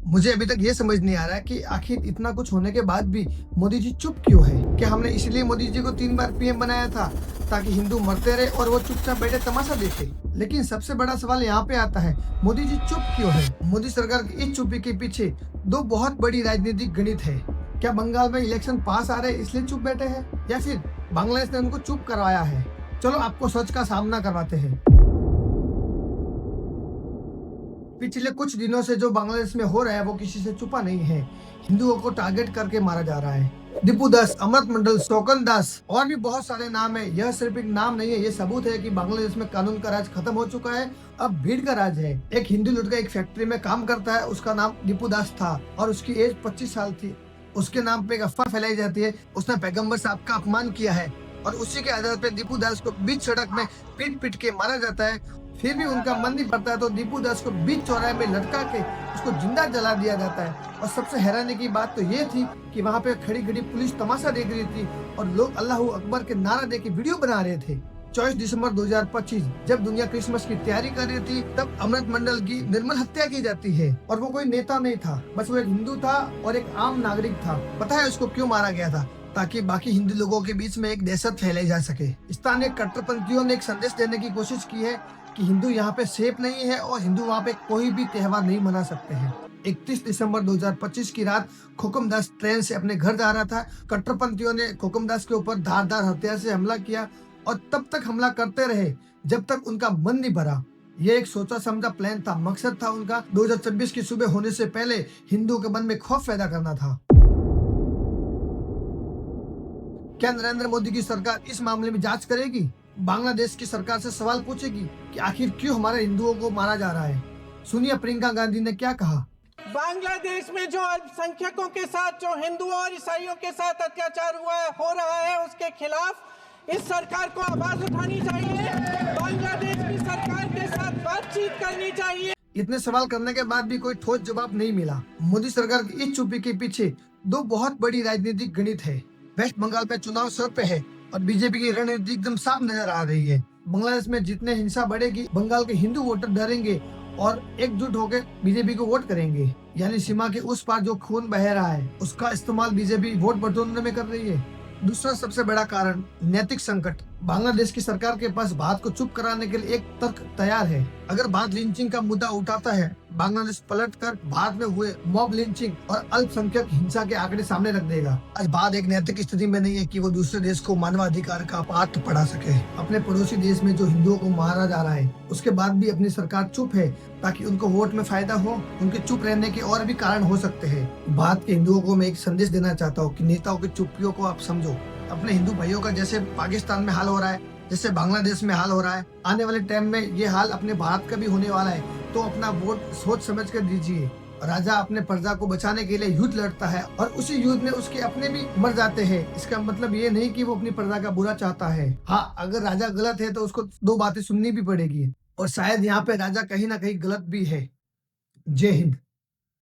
मुझे अभी तक ये समझ नहीं आ रहा है कि आखिर इतना कुछ होने के बाद भी मोदी जी चुप क्यों है। क्या हमने इसलिए मोदी जी को 3 बार पीएम बनाया था ताकि हिंदू मरते रहे और वो चुपचाप बैठे तमाशा देखे। लेकिन सबसे बड़ा सवाल यहाँ पे आता है, मोदी जी चुप क्यों है। मोदी सरकार की इस चुप्पी के पीछे दो बहुत बड़ी राजनीतिक गणित है। क्या बंगाल में इलेक्शन पास आ रहे इसलिए चुप बैठे हैं, या फिर बांग्लादेश ने उनको चुप करवाया है। चलो आपको सच का सामना करवाते हैं। पिछले कुछ दिनों से जो बांग्लादेश में हो रहा है वो किसी से छुपा नहीं है। हिंदुओं को टारगेट करके मारा जा रहा है। दीपू दास, अमृत मंडल, शोकन दास और भी बहुत सारे नाम है। यह सिर्फ एक नाम नहीं है, ये सबूत है कि बांग्लादेश में कानून का राज खत्म हो चुका है। अब भीड़ का राज है। एक हिंदू लड़का एक फैक्ट्री में काम करता है, उसका नाम दीपू दास था और उसकी एज 25 साल थी। उसके नाम पे एक अफवाह फैलाई जाती है, उसने पैगंबर साहब का अपमान किया है और उसी के आधार पे दीपू दास को बीच सड़क में पीट पीट के मारा जाता है। फिर भी उनका मन नहीं पड़ता है तो दीपू दास को बीच चौराहे में लटका के उसको जिंदा जला दिया जाता है। और सबसे हैरानी की बात तो ये थी कि वहाँ पे खड़ी खड़ी पुलिस तमाशा देख रही थी और लोग अल्लाह अकबर के नारा दे के वीडियो बना रहे थे। 24 दिसंबर 2025 जब दुनिया क्रिसमस की तैयारी कर रही थी तब अमृत मंडल की निर्मल हत्या की जाती है। और वो कोई नेता नहीं था, बस वो एक हिंदू था और एक आम नागरिक था। पता है उसको क्यों मारा गया था? ताकि बाकी हिंदू लोगों के बीच में एक दहशत फैलाई जा सके। स्थानीय कट्टरपंथियों ने एक संदेश देने की कोशिश की है कि हिंदू यहाँ पे सेफ नहीं है और हिंदू वहाँ पे कोई भी त्योहार नहीं मना सकते हैं। 31 दिसंबर 2025 की रात खोकम दास ट्रेन से अपने घर जा रहा था। कट्टरपंथियों ने खोकम दास के ऊपर धारदार हथियार से हमला किया और तब तक हमला करते रहे जब तक उनका मन नहीं भरा। ये एक सोचा समझा प्लान था। मकसद था उनका 2026 की सुबह होने से पहले हिंदुओं के मन में खौफ पैदा करना था। क्या नरेंद्र मोदी की सरकार इस मामले में जांच करेगी? बांग्लादेश की सरकार से सवाल पूछेगी कि आखिर क्यों हमारे हिंदुओं को मारा जा रहा है। सुनिए प्रियंका गांधी ने क्या कहा। बांग्लादेश में जो अल्पसंख्यकों के साथ, जो हिंदुओं और ईसाइयों के साथ अत्याचार हो रहा है उसके खिलाफ इस सरकार को आवाज उठानी चाहिए। बांग्लादेश की सरकार के साथ बातचीत करनी चाहिए। इतने सवाल करने के बाद भी कोई ठोस जवाब नहीं मिला। मोदी सरकार की इस चुप्पी के पीछे दो बहुत बड़ी राजनीतिक गणित है। वेस्ट बंगाल पे चुनाव सर पे है और बीजेपी की रणनीति एकदम साफ नजर आ रही है। बांग्लादेश में जितने हिंसा बढ़ेगी बंगाल के हिंदू वोटर डरेंगे और एकजुट होकर बीजेपी को वोट करेंगे। यानी सीमा के उस पार जो खून बह रहा है उसका इस्तेमाल बीजेपी वोट बटोरने में कर रही है। दूसरा सबसे बड़ा कारण नैतिक संकट। बांग्लादेश की सरकार के पास भारत को चुप कराने के लिए एक तर्क तैयार है। अगर भारत लिंचिंग का मुद्दा उठाता है, बांग्लादेश पलटकर भारत में हुए मॉब लिंचिंग और अल्पसंख्यक हिंसा के आंकड़े सामने रख देगा। आज भारत एक नैतिक स्थिति में नहीं है कि वो दूसरे देश को मानवाधिकार का पाठ पढ़ा सके। अपने पड़ोसी देश में जो हिंदुओं को मारा जा रहा है उसके बाद भी अपनी सरकार चुप है ताकि उनको वोट में फायदा हो। उनके चुप रहने के और भी कारण हो सकते हैं। भारत के हिंदुओं को मैं एक संदेश देना चाहता हूँ कि नेताओं की चुप्पियों को आप समझो। अपने हिंदू भाइयों का जैसे पाकिस्तान में हाल हो रहा है, जैसे बांग्लादेश में हाल हो रहा है, आने वाले टाइम में ये हाल अपने भारत का भी होने वाला है। तो अपना वोट सोच समझ कर दीजिए। राजा अपने प्रजा को बचाने के लिए युद्ध लड़ता है और उसी युद्ध में उसके अपने भी मर जाते हैं। इसका मतलब ये नहीं कि वो अपनी प्रजा का बुरा चाहता है। हाँ, अगर राजा गलत है तो उसको दो बातें सुननी भी पड़ेगी और शायद यहाँ पे राजा कहीं ना कहीं गलत भी है। जय हिंद।